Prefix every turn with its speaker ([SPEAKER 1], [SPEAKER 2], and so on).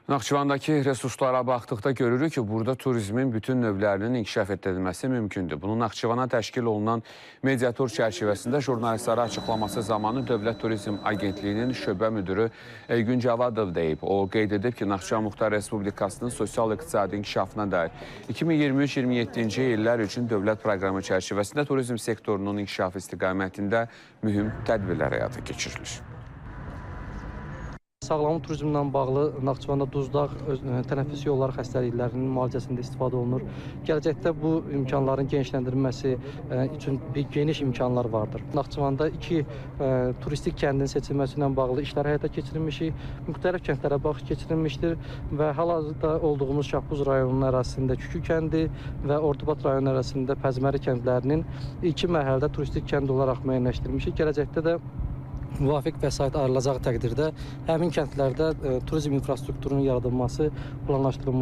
[SPEAKER 1] Naxçıvandakı resurslara baxdıqda görürük ki, burada turizmin bütün növlərinin inkişaf etdirilməsi mümkündür. Bunu Naxçıvana təşkil olunan mediatur çərçivəsində jurnalistlərə açıqlaması zamanı Dövlət Turizm Agentliyinin şöbə müdürü Elgün Cavadov deyib. O qeyd edib ki, Naxçıvan Muxtar Respublikasının sosial-iqtisadi inkişafına dair 2023-27-ci illər üçün dövlət proqramı çərçivəsində turizm sektorunun inkişafı istiqamətində mühüm tədbirlər həyata keçirilir.
[SPEAKER 2] Sağlamlıq turizmlə bağlı Naxçıvanda duzlaq, tənəffüs yolları xəstəliklərinin müalicəsində istifadə olunur. Gələcəkdə bu imkanların genişləndirilməsi üçün geniş imkanlar vardır. Naxçıvanda 2 turistik kəndin seçilməsi ilə bağlı işlər həyata keçirilmişik. Müxtəlif kəndlərə baxış keçirilmişdir və hal-hazırda olduğumuz Şahbuz rayonunun ərazisində Kükü kəndi və Ordubad rayonu ərazisində Pəzməri kəndlərinin 2 mərhələdə turistik kənd olaraq müəyyənləşdirilmişik. Gələcəkdə də müvafiq vəsait ayrılacağı təqdirdə həmin kəndlərdə turizm infrastrukturunun yaradılması planlaşdırılmışdır.